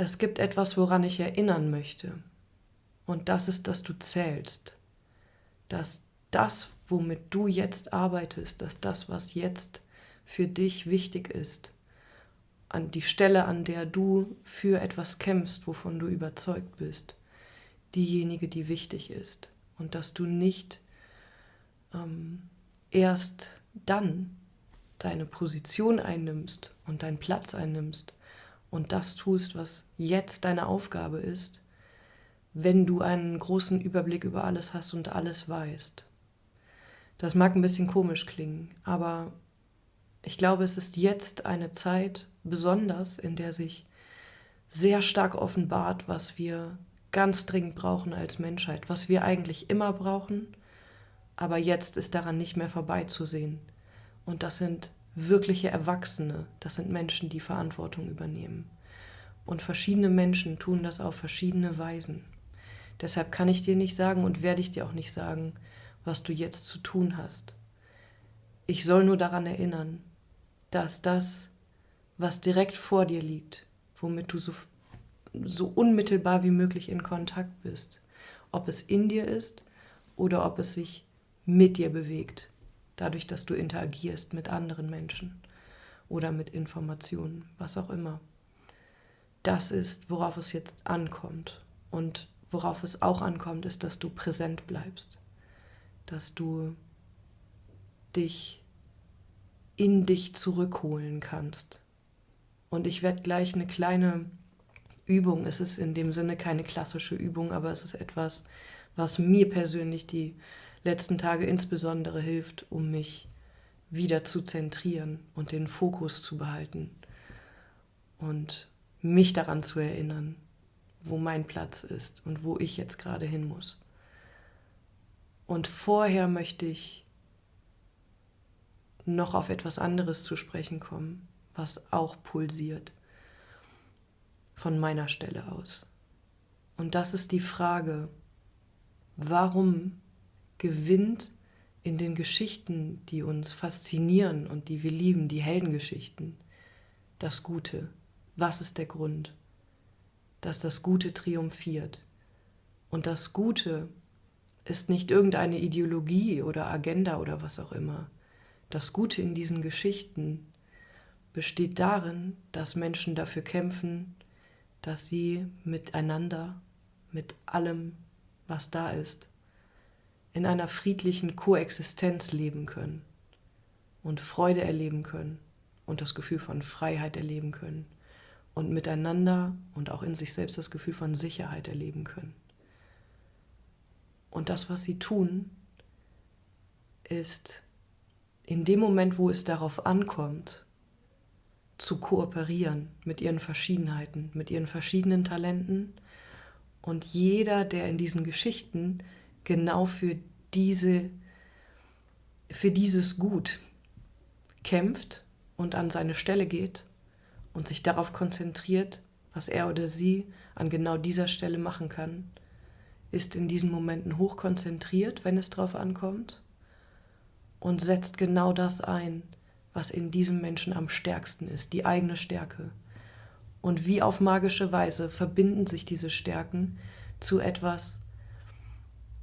Es gibt etwas, woran ich erinnern möchte. Und das ist, dass du zählst. Dass das, womit du jetzt arbeitest, dass das, was jetzt für dich wichtig ist, an die Stelle, an der du für etwas kämpfst, wovon du überzeugt bist, diejenige, die wichtig ist. Und dass du nicht erst dann deine Position einnimmst und deinen Platz einnimmst und das tust, was jetzt deine Aufgabe ist, wenn du einen großen Überblick über alles hast und alles weißt. Das mag ein bisschen komisch klingen, aber ich glaube, es ist jetzt eine Zeit besonders, in der sich sehr stark offenbart, was wir ganz dringend brauchen als Menschheit, was wir eigentlich immer brauchen, aber jetzt ist daran nicht mehr vorbeizusehen. Und das sind wirkliche Erwachsene, das sind Menschen, die Verantwortung übernehmen. Und verschiedene Menschen tun das auf verschiedene Weisen. Deshalb kann ich dir nicht sagen und werde ich dir auch nicht sagen, was du jetzt zu tun hast. Ich soll nur daran erinnern, dass das, was direkt vor dir liegt, womit du so unmittelbar wie möglich in Kontakt bist, ob es in dir ist oder ob es sich mit dir bewegt, dadurch, dass du interagierst mit anderen Menschen oder mit Informationen, was auch immer. Das ist, worauf es jetzt ankommt. Und worauf es auch ankommt, ist, dass du präsent bleibst, dass du dich in dich zurückholen kannst. Und ich werde gleich eine kleine Übung, es ist in dem Sinne keine klassische Übung, aber es ist etwas, was mir persönlich die letzten Tage insbesondere hilft, um mich wieder zu zentrieren und den Fokus zu behalten und mich daran zu erinnern, wo mein Platz ist und wo ich jetzt gerade hin muss. Und vorher möchte ich noch auf etwas anderes zu sprechen kommen, was auch pulsiert von meiner Stelle aus. Und das ist die Frage, warum gewinnt in den Geschichten, die uns faszinieren und die wir lieben, die Heldengeschichten, das Gute? Was ist der Grund, dass das Gute triumphiert? Und das Gute ist nicht irgendeine Ideologie oder Agenda oder was auch immer. Das Gute in diesen Geschichten besteht darin, dass Menschen dafür kämpfen, dass sie miteinander, mit allem, was da ist, in einer friedlichen Koexistenz leben können und Freude erleben können und das Gefühl von Freiheit erleben können und miteinander und auch in sich selbst das Gefühl von Sicherheit erleben können. Und das, was sie tun, ist in dem Moment, wo es darauf ankommt, zu kooperieren mit ihren Verschiedenheiten, mit ihren verschiedenen Talenten. Und jeder, der in diesen Geschichten genau für dieses Gut kämpft und an seine Stelle geht und sich darauf konzentriert, was er oder sie an genau dieser Stelle machen kann, ist in diesen Momenten hochkonzentriert, wenn es drauf ankommt, und setzt genau das ein, was in diesem Menschen am stärksten ist, die eigene Stärke. Und wie auf magische Weise verbinden sich diese Stärken zu etwas,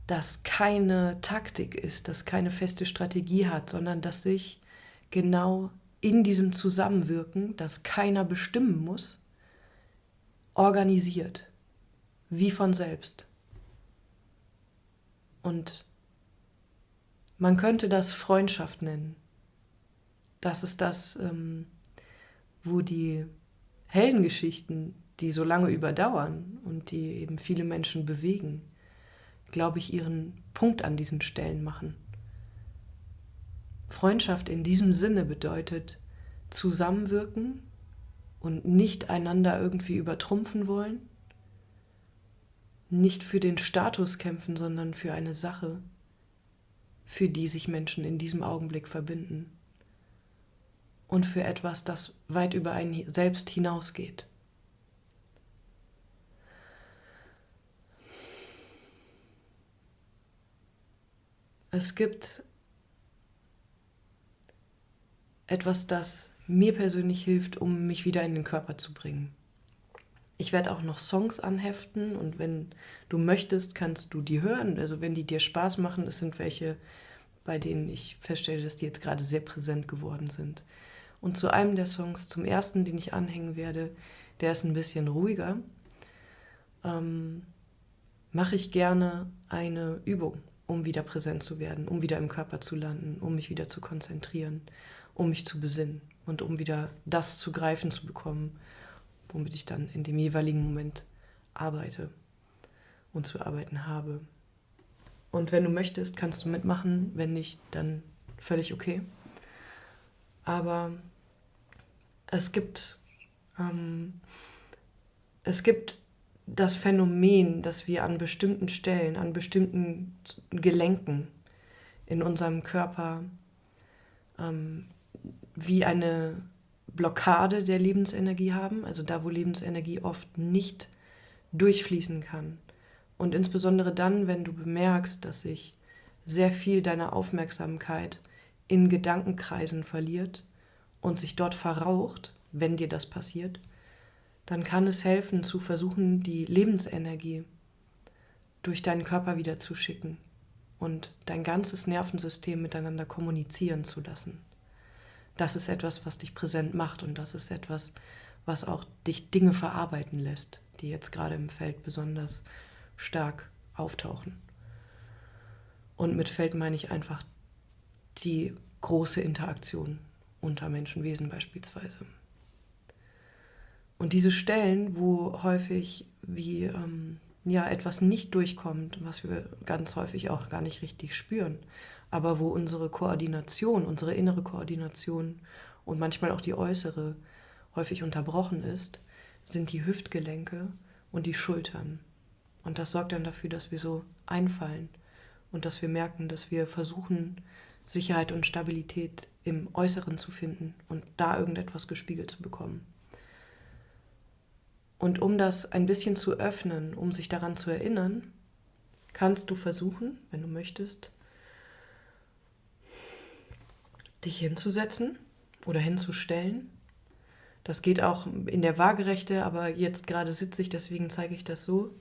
das keine Taktik ist, das keine feste Strategie hat, sondern das sich genau in diesem Zusammenwirken, das keiner bestimmen muss, organisiert, wie von selbst. Und man könnte das Freundschaft nennen. Das ist das, wo die Heldengeschichten, die so lange überdauern und die eben viele Menschen bewegen, glaube ich, ihren Punkt an diesen Stellen machen. Freundschaft in diesem Sinne bedeutet zusammenwirken und nicht einander irgendwie übertrumpfen wollen, nicht für den Status kämpfen, sondern für eine Sache, für die sich Menschen in diesem Augenblick verbinden und für etwas, das weit über einen selbst hinausgeht. Es gibt etwas, das mir persönlich hilft, um mich wieder in den Körper zu bringen. Ich werde auch noch Songs anheften und wenn du möchtest, kannst du die hören. Also wenn die dir Spaß machen, es sind welche, bei denen ich feststelle, dass die jetzt gerade sehr präsent geworden sind. Und zu einem der Songs, zum ersten, den ich anhängen werde, der ist ein bisschen ruhiger, mache ich gerne eine Übung, um wieder präsent zu werden, um wieder im Körper zu landen, um mich wieder zu konzentrieren, um mich zu besinnen und um wieder das zu greifen zu bekommen, womit ich dann in dem jeweiligen Moment arbeite und zu arbeiten habe. Und wenn du möchtest, kannst du mitmachen, wenn nicht, dann völlig okay. Aber es gibt das Phänomen, dass wir an bestimmten Stellen, an bestimmten Gelenken in unserem Körper wie eine Blockade der Lebensenergie haben, also da, wo Lebensenergie oft nicht durchfließen kann. Und insbesondere dann, wenn du bemerkst, dass sich sehr viel deiner Aufmerksamkeit in Gedankenkreisen verliert und sich dort verraucht, wenn dir das passiert, dann kann es helfen, zu versuchen, die Lebensenergie durch deinen Körper wieder zu schicken und dein ganzes Nervensystem miteinander kommunizieren zu lassen. Das ist etwas, was dich präsent macht und das ist etwas, was auch dich Dinge verarbeiten lässt, die jetzt gerade im Feld besonders stark auftauchen. Und mit Feld meine ich einfach die große Interaktion unter Menschenwesen beispielsweise. Und diese Stellen, wo häufig wie etwas nicht durchkommt, was wir ganz häufig auch gar nicht richtig spüren, aber wo unsere Koordination, unsere innere Koordination und manchmal auch die äußere häufig unterbrochen ist, sind die Hüftgelenke und die Schultern. Und das sorgt dann dafür, dass wir so einfallen und dass wir merken, dass wir versuchen, Sicherheit und Stabilität im Äußeren zu finden und da irgendetwas gespiegelt zu bekommen. Und um das ein bisschen zu öffnen, um sich daran zu erinnern, kannst du versuchen, wenn du möchtest, dich hinzusetzen oder hinzustellen. Das geht auch in der Waagerechte, aber jetzt gerade sitze ich, deswegen zeige ich das so.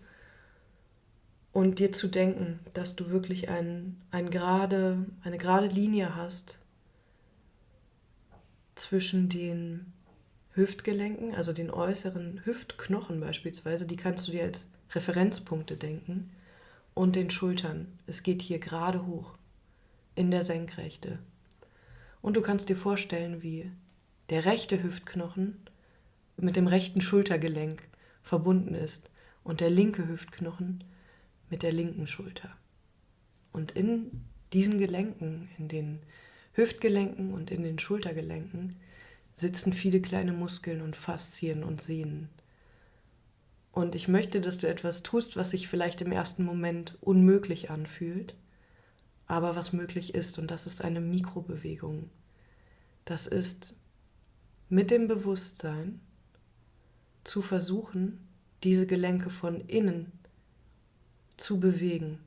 Und dir zu denken, dass du wirklich eine gerade Linie hast zwischen den Hüftgelenken, also den äußeren Hüftknochen beispielsweise, die kannst du dir als Referenzpunkte denken, und den Schultern. Es geht hier gerade hoch, in der Senkrechte. Und du kannst dir vorstellen, wie der rechte Hüftknochen mit dem rechten Schultergelenk verbunden ist und der linke Hüftknochen mit der linken Schulter. Und in diesen Gelenken, in den Hüftgelenken und in den Schultergelenken, sitzen viele kleine Muskeln und Faszien und Sehnen. Und ich möchte, dass du etwas tust, was sich vielleicht im ersten Moment unmöglich anfühlt, aber was möglich ist, und das ist eine Mikrobewegung. Das ist mit dem Bewusstsein zu versuchen, diese Gelenke von innen zu bewegen.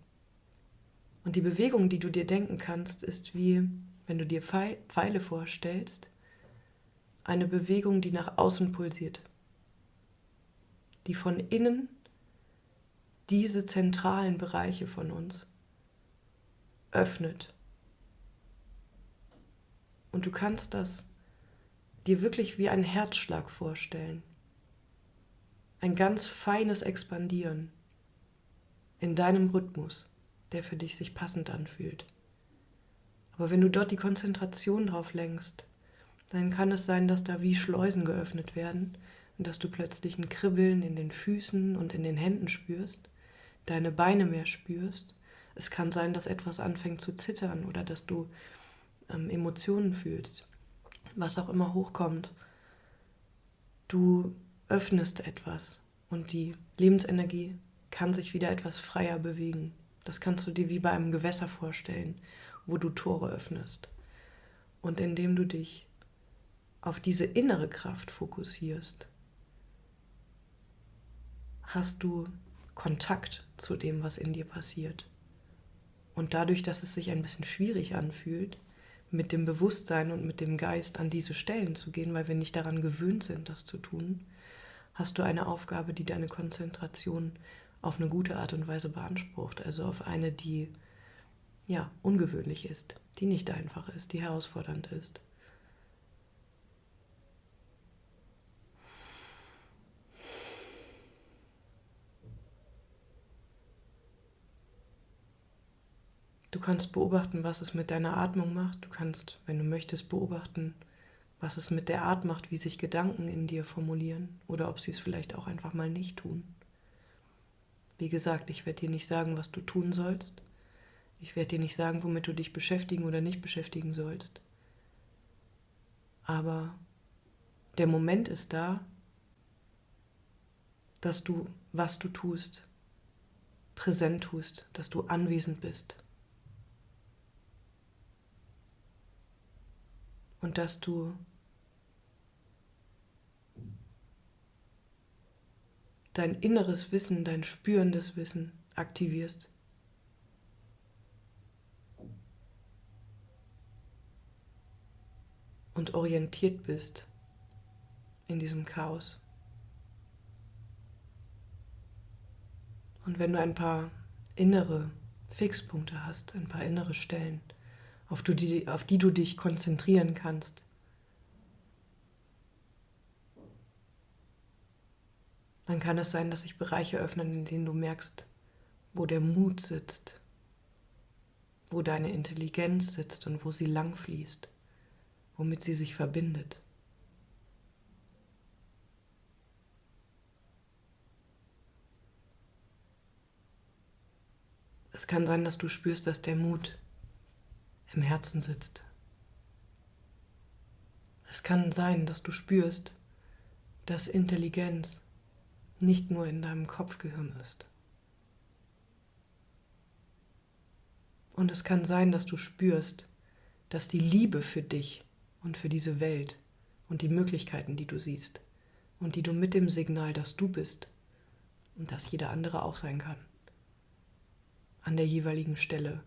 Und die Bewegung, die du dir denken kannst, ist wie, wenn du dir Pfeile vorstellst, eine Bewegung, die nach außen pulsiert, die von innen diese zentralen Bereiche von uns öffnet. Und du kannst das dir wirklich wie einen Herzschlag vorstellen. Ein ganz feines Expandieren in deinem Rhythmus, der für dich sich passend anfühlt. Aber wenn du dort die Konzentration drauf lenkst, dann kann es sein, dass da wie Schleusen geöffnet werden und dass du plötzlich ein Kribbeln in den Füßen und in den Händen spürst, deine Beine mehr spürst. Es kann sein, dass etwas anfängt zu zittern oder dass du Emotionen fühlst, was auch immer hochkommt. Du öffnest etwas und die Lebensenergie kann sich wieder etwas freier bewegen. Das kannst du dir wie bei einem Gewässer vorstellen, wo du Tore öffnest. Und indem du dich auf diese innere Kraft fokussierst, hast du Kontakt zu dem, was in dir passiert. Und dadurch, dass es sich ein bisschen schwierig anfühlt, mit dem Bewusstsein und mit dem Geist an diese Stellen zu gehen, weil wir nicht daran gewöhnt sind, das zu tun, hast du eine Aufgabe, die deine Konzentration auf eine gute Art und Weise beansprucht, also auf eine, die ja ungewöhnlich ist, die nicht einfach ist, die herausfordernd ist. Du kannst beobachten, was es mit deiner Atmung macht. Du kannst, wenn du möchtest, beobachten, was es mit der Art macht, wie sich Gedanken in dir formulieren oder ob sie es vielleicht auch einfach mal nicht tun. Wie gesagt, ich werde dir nicht sagen, was du tun sollst. Ich werde dir nicht sagen, womit du dich beschäftigen oder nicht beschäftigen sollst. Aber der Moment ist da, dass du, was du tust, präsent tust, dass du anwesend bist. Und dass du dein inneres Wissen, dein spürendes Wissen aktivierst. Und orientiert bist in diesem Chaos. Und wenn du ein paar innere Fixpunkte hast, ein paar innere Stellen, auf die du dich konzentrieren kannst, dann kann es sein, dass sich Bereiche öffnen, in denen du merkst, wo der Mut sitzt, wo deine Intelligenz sitzt und wo sie lang fließt, womit sie sich verbindet. Es kann sein, dass du spürst, dass der Mut im Herzen sitzt. Es kann sein, dass du spürst, dass Intelligenz nicht nur in deinem Kopfgehirn ist. Und es kann sein, dass du spürst, dass die Liebe für dich und für diese Welt und die Möglichkeiten, die du siehst und die du mit dem Signal, dass du bist und dass jeder andere auch sein kann, an der jeweiligen Stelle,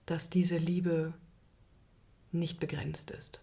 dass diese Liebe nicht begrenzt ist.